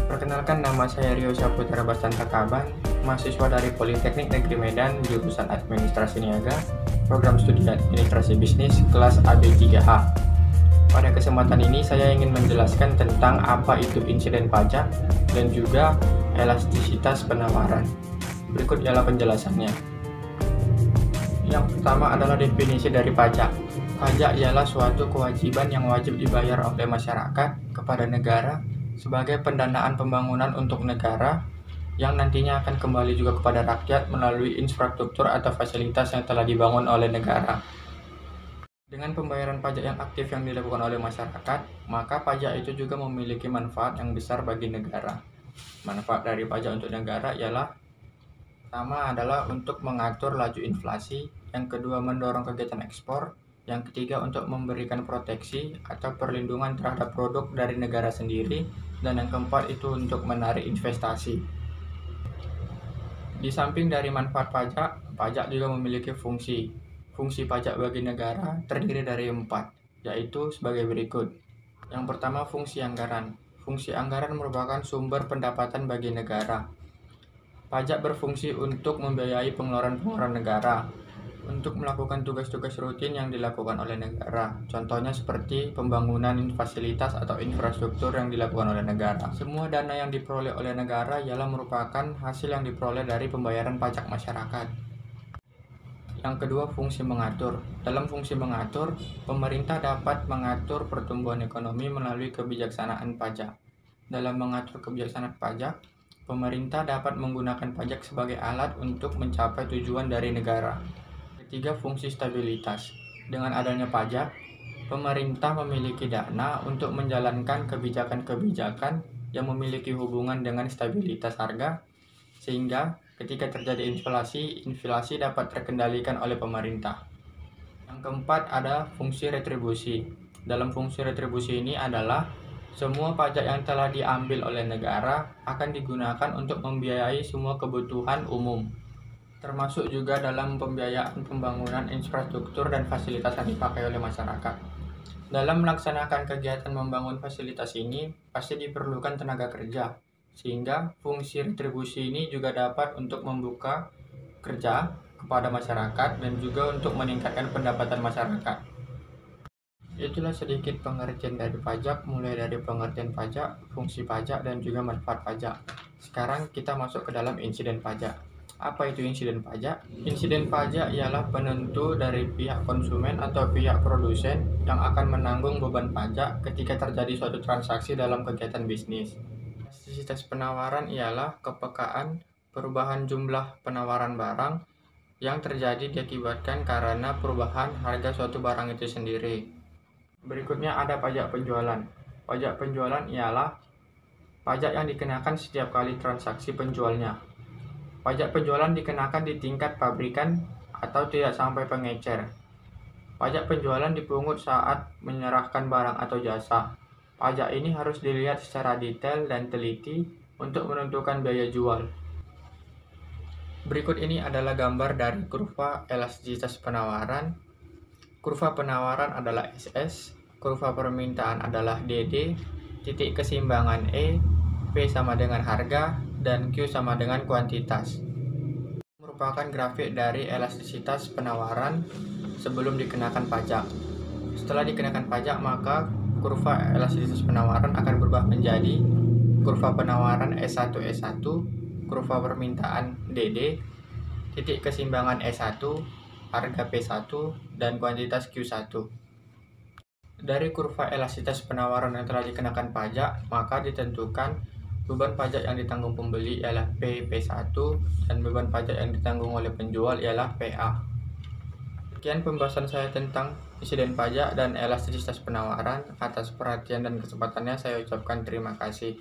Perkenalkan, nama saya Rio Saputra Bastanta Kaban, mahasiswa dari Politeknik Negeri Medan, jurusan Administrasi Niaga, program studi Administrasi Bisnis, kelas AB3A. Pada kesempatan ini saya ingin menjelaskan tentang apa itu insiden pajak dan juga elastisitas penawaran. Berikut ialah penjelasannya. Yang pertama adalah definisi dari pajak. Pajak ialah suatu kewajiban yang wajib dibayar oleh masyarakat kepada negara sebagai pendanaan pembangunan untuk negara yang nantinya akan kembali juga kepada rakyat melalui infrastruktur atau fasilitas yang telah dibangun oleh negara. Dengan pembayaran pajak yang aktif yang dilakukan oleh masyarakat, maka pajak itu juga memiliki manfaat yang besar bagi negara. Manfaat dari pajak untuk negara ialah pertama adalah untuk mengatur laju inflasi, yang kedua mendorong kegiatan ekspor, yang ketiga untuk memberikan proteksi atau perlindungan terhadap produk dari negara sendiri, dan yang keempat itu untuk menarik investasi. Di samping dari manfaat pajak, pajak juga memiliki fungsi. Fungsi pajak bagi negara terdiri dari 4, yaitu sebagai berikut. Yang pertama, fungsi anggaran. Fungsi anggaran merupakan sumber pendapatan bagi negara. Pajak berfungsi untuk membiayai pengeluaran negara, untuk melakukan tugas-tugas rutin yang dilakukan oleh negara. Contohnya seperti pembangunan fasilitas atau infrastruktur yang dilakukan oleh negara. Semua dana yang diperoleh oleh negara ialah merupakan hasil yang diperoleh dari pembayaran pajak masyarakat. Yang kedua, fungsi mengatur. Dalam fungsi mengatur, pemerintah dapat mengatur pertumbuhan ekonomi melalui kebijaksanaan pajak. Dalam mengatur kebijaksanaan pajak, pemerintah dapat menggunakan pajak sebagai alat untuk mencapai tujuan dari negara. Ketiga, fungsi stabilitas. Dengan adanya pajak, pemerintah memiliki dana untuk menjalankan kebijakan-kebijakan yang memiliki hubungan dengan stabilitas harga, sehingga ketika terjadi inflasi dapat terkendalikan oleh pemerintah. Yang keempat ada fungsi retribusi. Dalam fungsi retribusi ini adalah semua pajak yang telah diambil oleh negara akan digunakan untuk membiayai semua kebutuhan umum, termasuk juga dalam pembiayaan pembangunan infrastruktur dan fasilitas yang dipakai oleh masyarakat. Dalam melaksanakan kegiatan membangun fasilitas ini, pasti diperlukan tenaga kerja, sehingga fungsi retribusi ini juga dapat untuk membuka kerja kepada masyarakat dan juga untuk meningkatkan pendapatan masyarakat. Itulah sedikit pengertian dari pajak, mulai dari pengertian pajak, fungsi pajak, dan juga manfaat pajak. Sekarang kita masuk ke dalam insiden pajak. Apa itu insiden pajak? Insiden pajak ialah penentu dari pihak konsumen atau pihak produsen yang akan menanggung beban pajak ketika terjadi suatu transaksi dalam kegiatan bisnis. Elastisitas penawaran ialah kepekaan perubahan jumlah penawaran barang yang terjadi diakibatkan karena perubahan harga suatu barang itu sendiri. Berikutnya ada pajak penjualan. Pajak penjualan ialah pajak yang dikenakan setiap kali transaksi penjualnya. Pajak penjualan dikenakan di tingkat pabrikan atau tidak sampai pengecer. Pajak penjualan dipungut saat menyerahkan barang atau jasa. Pajak ini harus dilihat secara detail dan teliti untuk menentukan biaya jual. Berikut ini adalah gambar dari kurva elastisitas penawaran. Kurva penawaran adalah SS, kurva permintaan adalah DD, titik keseimbangan E, P sama dengan harga, dan Q sama dengan kuantitas. Merupakan grafik dari elastisitas penawaran sebelum dikenakan pajak. Setelah dikenakan pajak, maka kurva elastisitas penawaran akan berubah menjadi kurva penawaran S1, kurva permintaan DD, titik keseimbangan E1, harga P1, dan kuantitas Q1. Dari kurva elastisitas penawaran yang telah dikenakan pajak, maka ditentukan beban pajak yang ditanggung pembeli ialah P1 dan beban pajak yang ditanggung oleh penjual ialah PA. Sekian pembahasan saya tentang insiden pajak dan elastisitas penawaran. Atas perhatian dan kesempatannya saya ucapkan terima kasih.